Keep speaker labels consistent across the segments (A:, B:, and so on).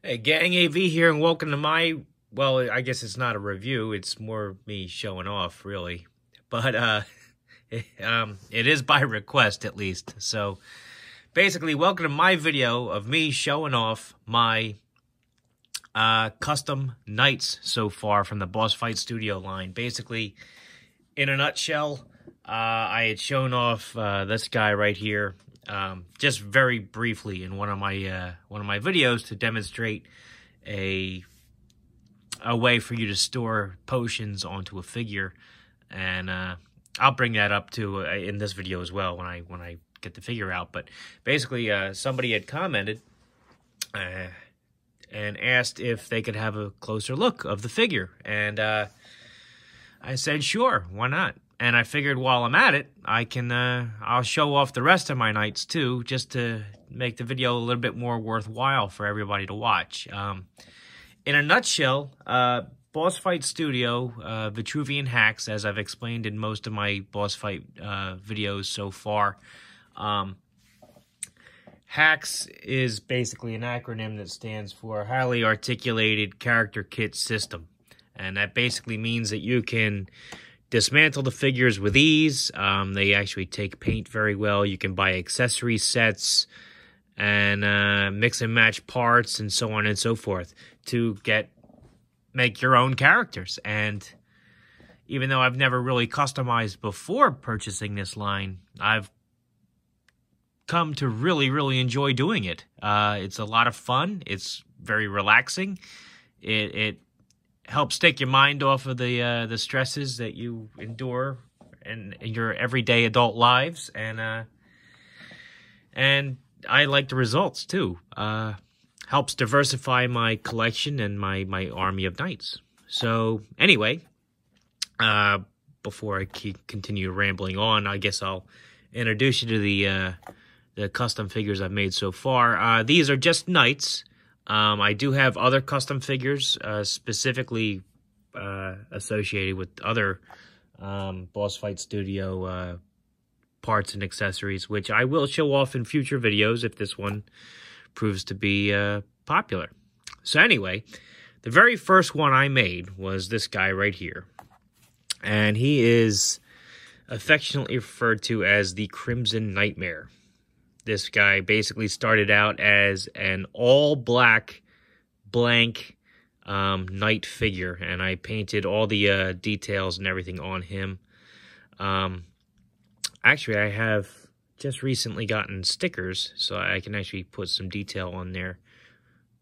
A: Hey, Gang AV here, and welcome to my, well, I guess it's not a review, it's more me showing off, really. But, it is by request, at least. So, basically, welcome to my video of me showing off my, custom knights so far from the Boss Fight Studio line. Basically, in a nutshell, I had shown off, this guy right here, just very briefly in one of my videos to demonstrate a way for you to store potions onto a figure, and I'll bring that up too in this video as well when I get the figure out. But basically, somebody had commented and asked if they could have a closer look of the figure, and I said sure, why not? And I figured while I'm at it, I'll show off the rest of my knights too, just to make the video a little bit more worthwhile for everybody to watch. In a nutshell, Boss Fight Studio, Vitruvian hacks, as I've explained in most of my boss fight videos so far. Hacks is basically an acronym that stands for Highly Articulated Character Kit System. And that basically means that you can dismantle the figures with ease. They actually take paint very well. You can buy accessory sets and mix and match parts and so on and so forth to make your own characters. And even though I've never really customized before purchasing this line, I've come to really enjoy doing it. It's a lot of fun. It's very relaxing. It helps take your mind off of the stresses that you endure in your everyday adult lives, and I like the results too. Helps diversify my collection and my army of knights. So anyway, before I continue rambling on, I guess I'll introduce you to the custom figures I've made so far. These are just knights. I do have other custom figures specifically associated with other Boss Fight Studio parts and accessories, which I will show off in future videos if this one proves to be popular. So anyway, the very first one I made was this guy right here. And he is affectionately referred to as the Crimson Nightmare. This guy basically started out as an all-black, blank knight figure, and I painted all the details and everything on him. Actually, I have just recently gotten stickers, so I can actually put some detail on there.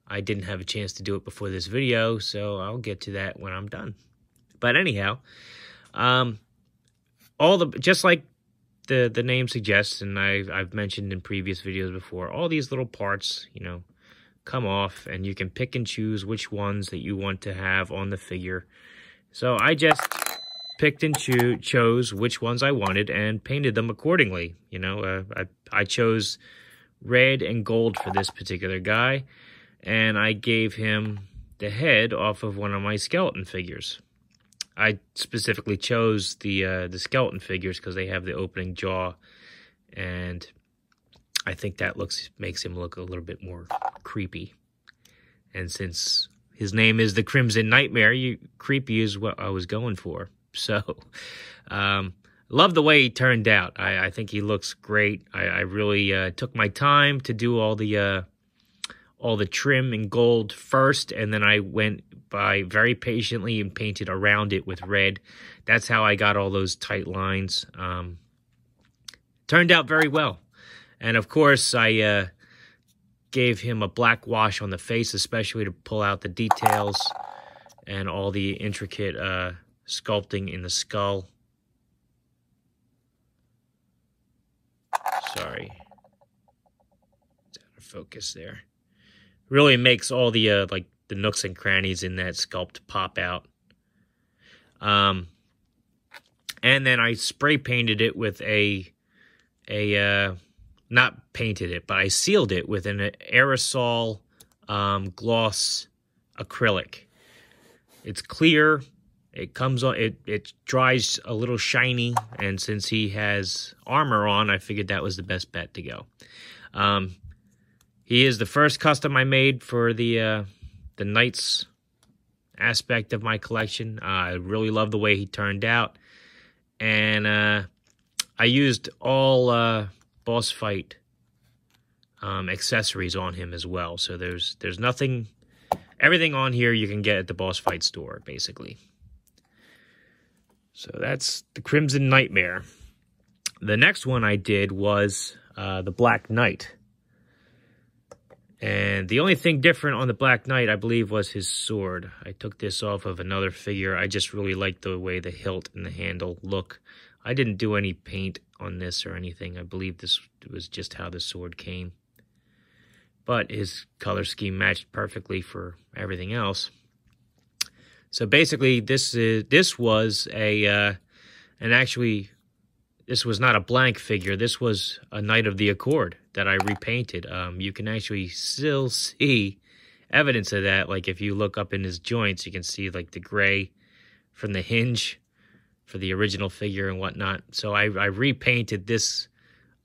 A: I didn't have a chance to do it before this video, so I'll get to that when I'm done. But anyhow, just like the name suggests, and I've mentioned in previous videos before, all these little parts, come off, and you can pick and choose which ones that you want to have on the figure. So I just picked and chose which ones I wanted and painted them accordingly. I chose red and gold for this particular guy, and I gave him the head off of one of my skeleton figures. I specifically chose the skeleton figures because they have the opening jaw, and I think that makes him look a little bit more creepy. And since his name is the Crimson Nightmare, creepy is what I was going for. So, love the way he turned out. I think he looks great. I really took my time to do all the trim in gold first, and then I went by very patiently and painted around it with red. That's how I got all those tight lines. Turned out very well. And of course, I gave him a black wash on the face, especially to pull out the details and all the intricate sculpting in the skull. Sorry. It's out of focus there. Really makes all the the nooks and crannies in that sculpt pop out. And then I spray painted it with not painted it, but I sealed it with an aerosol gloss acrylic. It's clear. It comes on. It dries a little shiny, and since he has armor on, I figured that was the best bet to go. He is the first custom I made for the Knights aspect of my collection. I really love the way he turned out. And I used all boss fight accessories on him as well. So there's nothing, everything on here you can get at the boss fight store, basically. So that's the Crimson Nightmare. The next one I did was the Black Knight. And the only thing different on the Black Knight, I believe, was his sword. I took this off of another figure. I just really liked the way the hilt and the handle look. I didn't do any paint on this or anything. I believe this was just how the sword came. But his color scheme matched perfectly for everything else. So basically, this was this was not a blank figure. This was a Knight of the Accord that I repainted. You can actually still see evidence of that. Like if you look up in his joints, you can see like the gray from the hinge for the original figure and whatnot. So I repainted this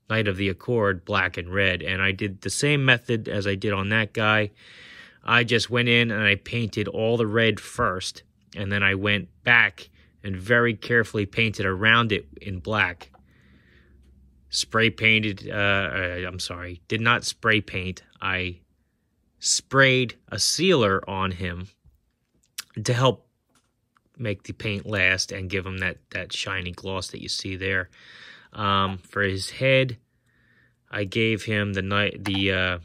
A: Knight of the Accord black and red, and I did the same method as I did on that guy. I just went in and I painted all the red first, and then I went back and very carefully painted around it in black. Spray painted, I'm sorry, did not spray paint. I sprayed a sealer on him to help make the paint last and give him that shiny gloss that you see there. For his head, I gave him the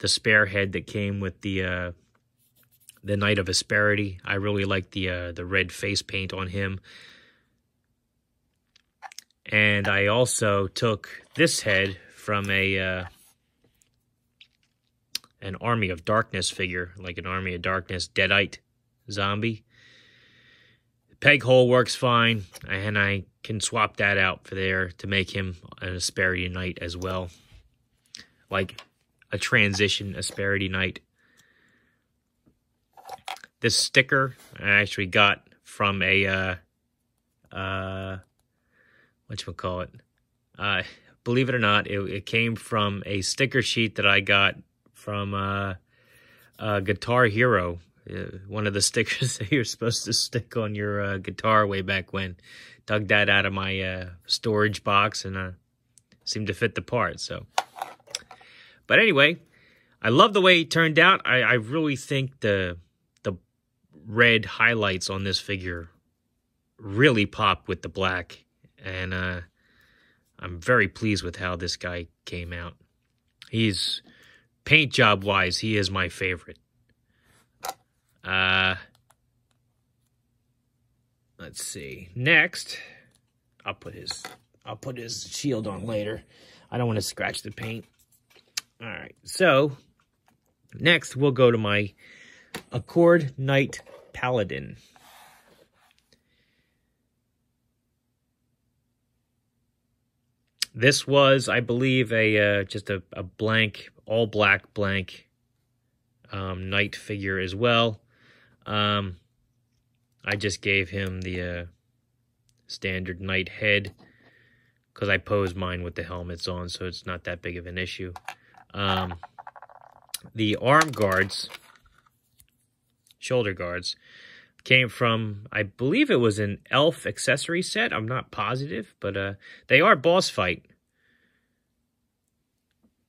A: spare head that came with the Knight of Asperity. I really like the red face paint on him. And I also took this head from an Army of Darkness figure, like an Army of Darkness Deadite zombie. The peg hole works fine, and I can swap that out for there to make him an Asperity Knight as well. Like a transition Asperity Knight. This sticker I actually got from a whatchamacallit. Believe it or not, it came from a sticker sheet that I got from Guitar Hero. One of the stickers that you're supposed to stick on your guitar way back when. Dug that out of my storage box and seemed to fit the part. So, but anyway, I love the way he turned out. I really think the red highlights on this figure really pop with the black, and I'm very pleased with how this guy came out. He's paint job wise, he is my favorite. Let's see. Next, I'll put his shield on later. I don't want to scratch the paint. All right. So, next we'll go to my Accord Knight Paladin. This was, I believe, just a blank, all black blank knight figure as well. I just gave him the standard knight head because I posed mine with the helmets on, so it's not that big of an issue. The arm guards, shoulder guards, came from, I believe it was an elf accessory set. I'm not positive, but they are boss fight.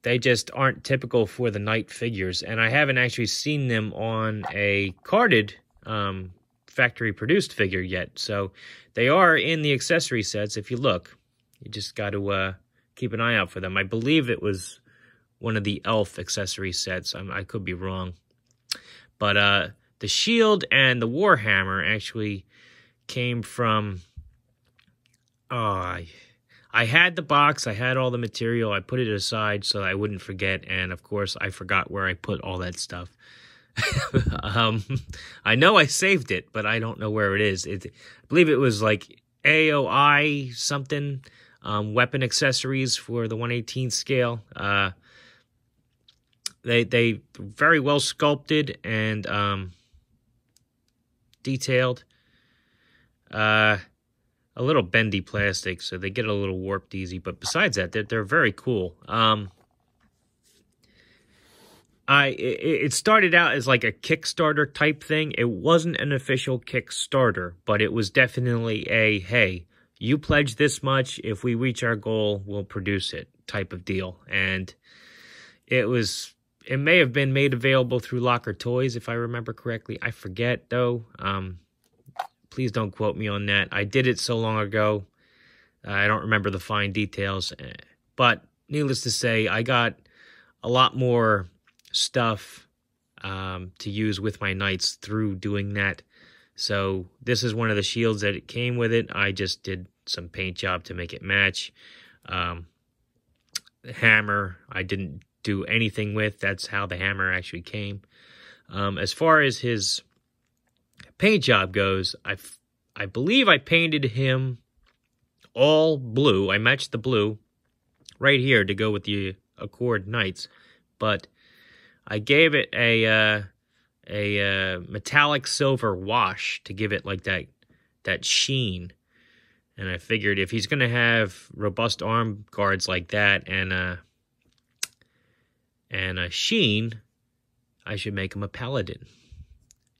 A: They just aren't typical for the knight figures, and I haven't actually seen them on a carded factory-produced figure yet. So they are in the accessory sets if you look. You just got to keep an eye out for them. I believe it was one of the elf accessory sets. I could be wrong. But the shield and the warhammer actually came from... I had the box, I had all the material, I put it aside so I wouldn't forget, and of course I forgot where I put all that stuff. I know I saved it, but I don't know where it is. I believe it was like AOI something, weapon accessories for the 1/18 scale. They very well sculpted and detailed. A little bendy plastic, so they get a little warped easy. But besides that, they're very cool. It started out as like a Kickstarter type thing. It wasn't an official Kickstarter, but it was definitely a, hey, you pledge this much, if we reach our goal, we'll produce it type of deal. And it may have been made available through Locker Toys, if I remember correctly. I forget, though. Please don't quote me on that. I did it so long ago. I don't remember the fine details. But needless to say, I got a lot more stuff to use with my knights through doing that. So this is one of the shields that it came with it. I just did some paint job to make it match. The hammer I didn't do anything with. That's how the hammer actually came. As far as his paint job goes, I believe I painted him all blue. I matched the blue right here to go with the Accord Knights, but I gave it a metallic silver wash to give it like that sheen. And I figured if he's going to have robust arm guards like that and a sheen, I should make him a Paladin.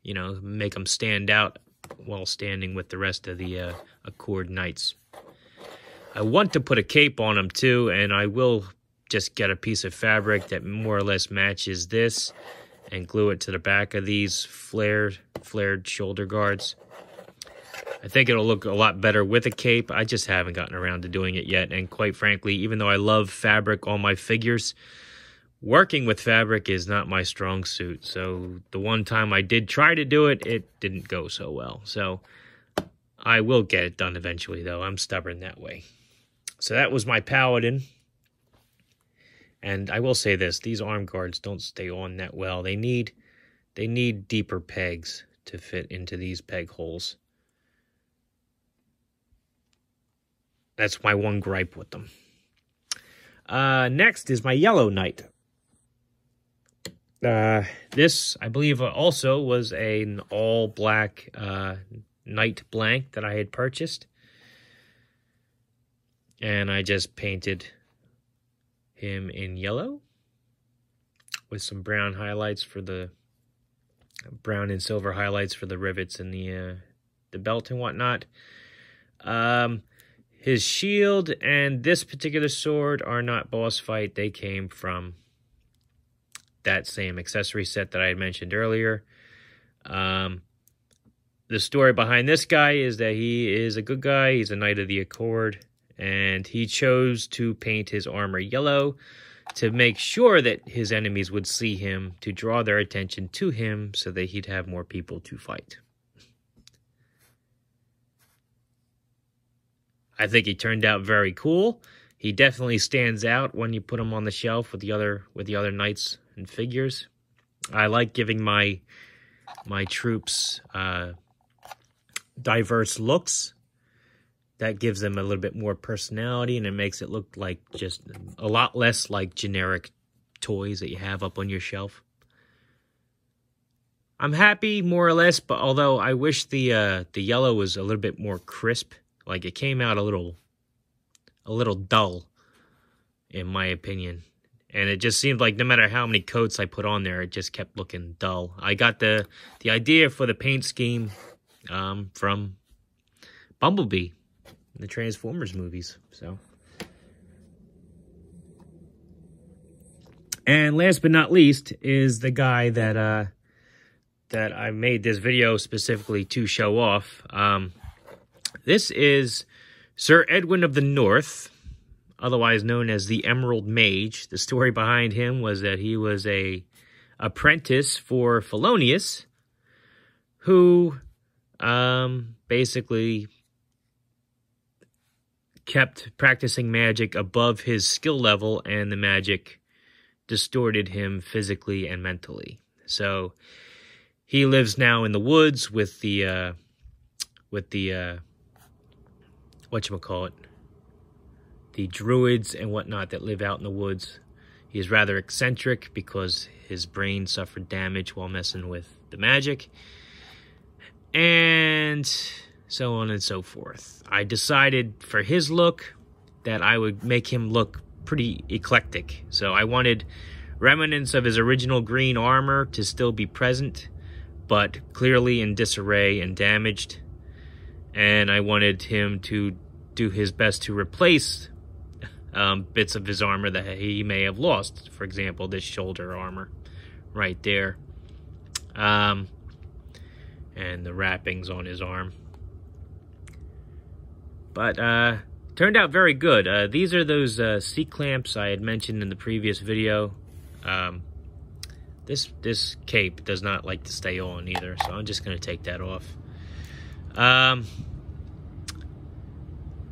A: You know, make him stand out while standing with the rest of the Accord Knights. I want to put a cape on him too, and I will just get a piece of fabric that more or less matches this and glue it to the back of these flared shoulder guards. I think it'll look a lot better with a cape. I just haven't gotten around to doing it yet. And quite frankly, even though I love fabric on my figures, working with fabric is not my strong suit. So the one time I did try to do it, it didn't go so well. So I will get it done eventually, though. I'm stubborn that way. So that was my Paladin. And I will say this, these arm guards don't stay on that well. They need deeper pegs to fit into these peg holes. That's my one gripe with them. Next is my Yellow Knight. This, I believe, also was an all-black Knight blank that I had purchased. And I just painted him in yellow with some brown highlights for the brown and silver highlights for the rivets and the belt and whatnot. His shield and this particular sword are not boss fight. They came from that same accessory set that I had mentioned earlier. The story behind this guy is that he is a good guy. He's a Knight of the Accord, and he chose to paint his armor yellow to make sure that his enemies would see him, to draw their attention to him so that he'd have more people to fight. I think he turned out very cool. He definitely stands out when you put him on the shelf with the other knights and figures. I like giving my troops diverse looks. That gives them a little bit more personality, and it makes it look like just a lot less like generic toys that you have up on your shelf. I'm happy, more or less, but although I wish the yellow was a little bit more crisp. Like, it came out a little dull, in my opinion. And it just seemed like no matter how many coats I put on there, it just kept looking dull. I got the idea for the paint scheme from Bumblebee, the Transformers movies. So, and last but not least is the guy that I made this video specifically to show off. This is Sir Edwin of the North, otherwise known as the Emerald Mage. The story behind him was that he was a apprentice for Felonius, who basically kept practicing magic above his skill level, and the magic distorted him physically and mentally. So he lives now in the woods with the whatchamacallit, the druids and whatnot that live out in the woods. He is rather eccentric because his brain suffered damage while messing with the magic, and so on and so forth. I decided for his look that I would make him look pretty eclectic. So I wanted remnants of his original green armor to still be present, but clearly in disarray and damaged. And I wanted him to do his best to replace bits of his armor that he may have lost. For example, this shoulder armor right there. And the wrappings on his arm. But turned out very good. These are those C-clamps I had mentioned in the previous video. This cape does not like to stay on either, so I'm just going to take that off.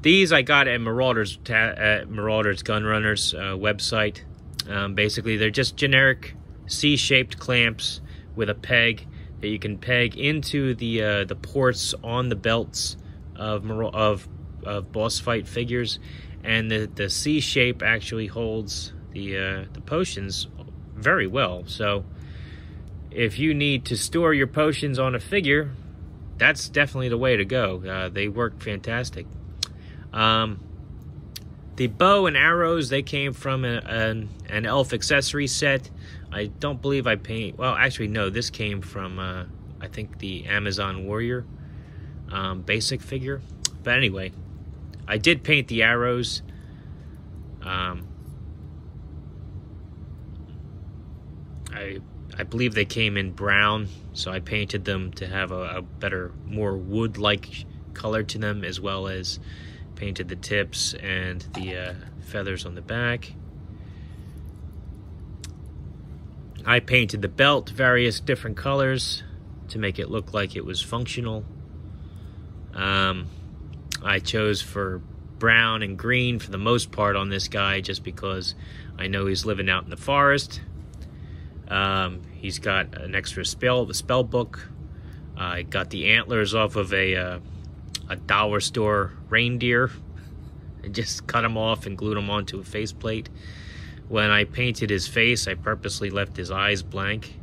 A: These I got at Marauder's Gunrunners website. Basically, they're just generic C-shaped clamps with a peg that you can peg into the ports on the belts of boss fight figures, and the C shape actually holds the potions very well. So if you need to store your potions on a figure, that's definitely the way to go. They work fantastic. The bow and arrows, they came from an elf accessory set. I don't believe I paint... Well, actually, no. This came from, I think, the Amazon Warrior basic figure. But anyway, I did paint the arrows. I believe they came in brown, so I painted them to have a better, more wood-like color to them, as well as painted the tips and the feathers on the back. I painted the belt various different colors to make it look like it was functional. I chose for brown and green for the most part on this guy, just because I know he's living out in the forest. He's got an extra spell book. I got the antlers off of a dollar store reindeer. I just cut them off and glued them onto a faceplate. When I painted his face, I purposely left his eyes blank.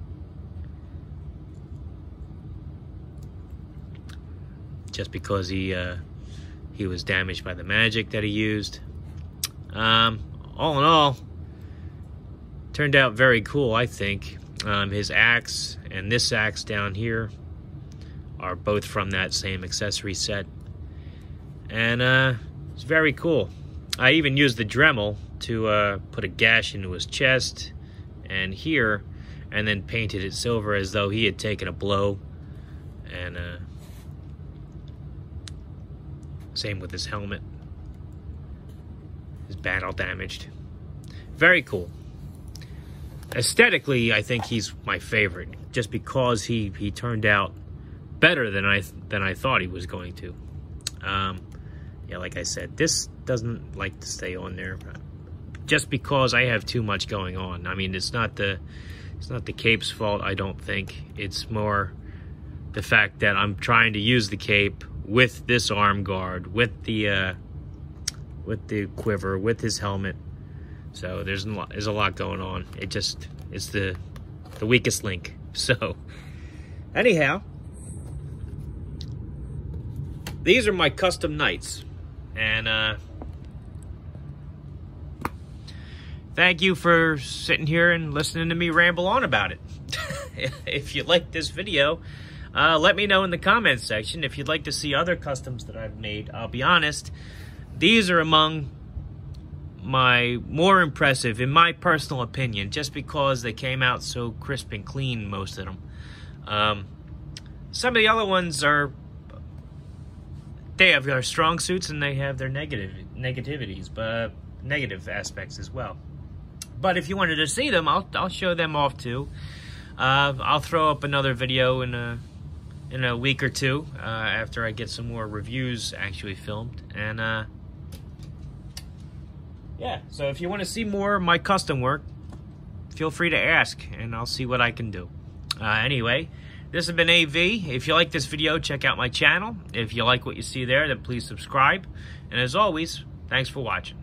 A: Just because he was damaged by the magic that he used. All in all, turned out very cool, I think. His axe and this axe down here are both from that same accessory set. And it's very cool. I even used the Dremel to put a gash into his chest and here, and then painted it silver as though he had taken a blow. And same with his helmet. His battle damaged. Very cool. Aesthetically, I think he's my favorite, just because he turned out better than I thought he was going to. Yeah, like I said, this doesn't like to stay on there, just because I have too much going on. I mean, it's not the cape's fault, I don't think. It's more the fact that I'm trying to use the cape with this arm guard, with the quiver, with his helmet. So there's a lot going on. It's the weakest link. So anyhow, these are my custom knights, and thank you for sitting here and listening to me ramble on about it. If you like this video, let me know in the comments section if you'd like to see other customs that I've made. I'll be honest, these are among my more impressive, in my personal opinion, just because they came out so crisp and clean, most of them. Some of the other ones they have their strong suits and they have their negativities, but negative aspects as well. But if you wanted to see them, I'll show them off too. I'll throw up another video in a week or two after I get some more reviews actually filmed. And yeah, so if you want to see more of my custom work, feel free to ask, and I'll see what I can do. Anyway, this has been AV. If you like this video, check out my channel. If you like what you see there, then please subscribe. And as always, thanks for watching.